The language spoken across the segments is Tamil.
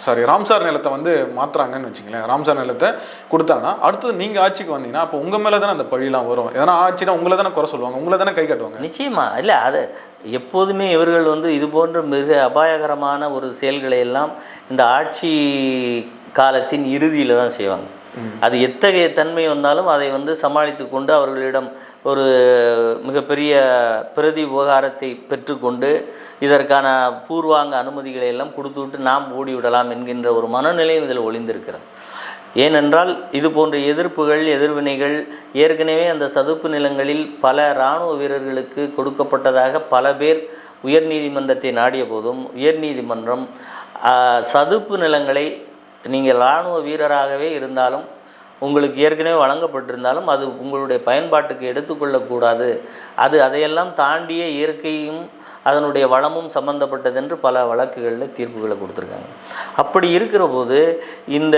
சாரி ராம்சார் நிலத்தை வந்து மாற்றுறாங்கன்னு வச்சுங்களேன், ராம்சார் நிலத்தை கொடுத்தாங்கன்னா அடுத்தது நீங்கள் ஆட்சிக்கு வந்தீங்கன்னா அப்போ உங்கள் மேலே தானே அந்த பழிலாம் வரும். எதனா ஆட்சினா உங்களை தானே குறை சொல்லுவாங்க, உங்களை தானே கை காட்டுவாங்க. நிச்சயமா இல்லை, அது எப்போதுமே இவர்கள் வந்து இது போன்ற மிக அபாயகரமான ஒரு செயல்களை எல்லாம் இந்த ஆட்சி காலத்தின் இறுதியில் தான் செய்வாங்க. அது எத்தகைய தன்மை வந்தாலும் அதை வந்து சமாளித்து கொண்டு அவர்களிடம் ஒரு மிகப்பெரிய பிரதி விவகாரத்தை பெற்றுக்கொண்டு இதற்கான பூர்வாங்க அனுமதிகளை எல்லாம் கொடுத்துவிட்டு நாம் ஓடிவிடலாம் என்கின்ற ஒரு மனநிலையும் இதில் ஒளிந்திருக்கிறது. ஏனென்றால் இது போன்ற எதிர்ப்புகள் எதிர்வினைகள் ஏற்கனவே அந்த சதுப்பு நிலங்களில் பல இராணுவ வீரர்களுக்கு கொடுக்கப்பட்டதாக பல பேர் உயர்நீதிமன்றத்தை நாடிய போதும் உயர்நீதிமன்றம் சதுப்பு நிலங்களை நீங்கள் இராணுவ வீரராகவே இருந்தாலும் உங்களுக்கு ஏற்கனவே வழங்கப்பட்டிருந்தாலும் அது உங்களுடைய பயன்பாட்டுக்கு எடுத்துக்கொள்ளக்கூடாது, அதையெல்லாம் தாண்டிய இயற்கையும் அதனுடைய வளமும் சம்பந்தப்பட்டது என்று பல வழக்குகளில் தீர்ப்புகளை கொடுத்துருக்காங்க. அப்படி இருக்கிற போது இந்த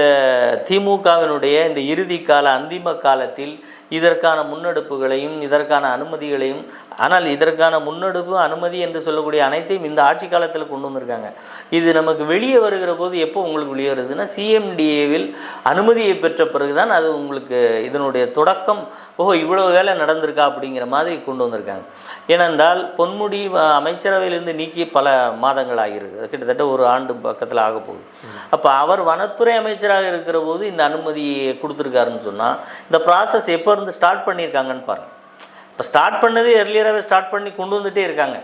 திமுகவினுடைய இந்த இறுதி கால அந்திம காலத்தில் இதற்கான முன்னெடுப்புகளையும் இதற்கான அனுமதிகளையும், ஆனால் இதற்கான முன்னெடுப்பு அனுமதி என்று சொல்லக்கூடிய அனைத்தையும் இந்த ஆட்சி காலத்தில் கொண்டு வந்திருக்காங்க. இது நமக்கு வெளியே வருகிற போது எப்போ உங்களுக்கு வெளியே வருதுன்னா சிஎம்டிஏவில் அனுமதியை பெற்ற பிறகுதான் அது உங்களுக்கு இதனுடைய தொடக்கம், இவ்வளோ வேலை நடந்திருக்கா அப்படிங்கிற மாதிரி கொண்டு வந்திருக்காங்க. ஏனென்றால் பொன்முடி அமைச்சரவையிலிருந்து நீக்கி பல மாதங்கள் ஆகியிருக்கு, கிட்டத்தட்ட ஒரு ஆண்டு பக்கத்தில் ஆக போகுது. அப்போ அவர் வனத்துறை அமைச்சராக இருக்கிற போது இந்த அனுமதியை கொடுத்துருக்காருன்னு சொன்னால் இந்த ப்ராசஸ் எப்போ இருந்து ஸ்டார்ட் பண்ணியிருக்காங்கன்னு பாருங்கள். இப்போ ஸ்டார்ட் பண்ணது எர்லியராகவே ஸ்டார்ட் பண்ணி கொண்டு வந்துகிட்டே இருக்காங்க.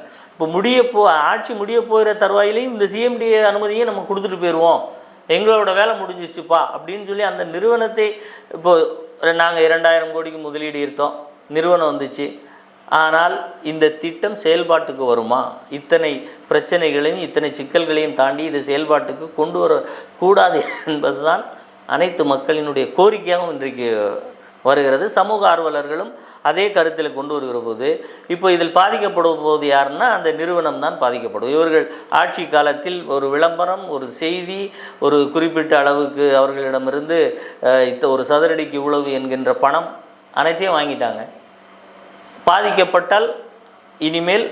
இப்போ ஆட்சி முடிய போகிற தருவாயிலையும் இந்த சிஎம்டிஏ அனுமதியை நம்ம கொடுத்துட்டு போயிடுவோம், எங்களோட வேலை முடிஞ்சிருச்சுப்பா அப்படின்னு சொல்லி அந்த நிறுவனத்தை இப்போது நாங்கள் 2000 கோடிக்கு முதலீடு ஈர்த்தோம், நிறுவனம் வந்துச்சு, ஆனால் இந்த திட்டம் செயல்பாட்டுக்கு வருமா, இத்தனை பிரச்சனைகளையும் இத்தனை சிக்கல்களையும் தாண்டி இது செயல்பாட்டுக்கு கொண்டு வரக்கூடாது என்பது தான் அனைத்து மக்களினுடைய கோரிக்கையாகவும் இன்றைக்கு வருகிறது. சமூக ஆர்வலர்களும் அதே கருத்தில் கொண்டு வருகிற போது இப்போ இதில் பாதிக்கப்படும் போது யாருன்னா அந்த நிறுவனம் தான் பாதிக்கப்படும். இவர்கள் ஆட்சி காலத்தில் ஒரு விளம்பரம், ஒரு செய்தி, ஒரு குறிப்பிட்ட அளவுக்கு அவர்களிடமிருந்து ஒரு சதுரடிக்கு இவ்வளவு என்கின்ற பணம் அனைத்தையும் வாங்கிட்டாங்க. பாதிக்கப்பட்டால் இனிமேல்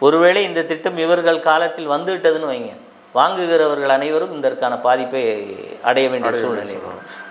ஒருவேளை இந்த திட்டம் இவர்கள் காலத்தில் வந்துவிட்டதுன்னு வைங்க, வாங்குகிறவர்கள் அனைவரும் இதற்கான பாதிப்பை அடைய வேண்டிய சூழ்நிலை வரும்.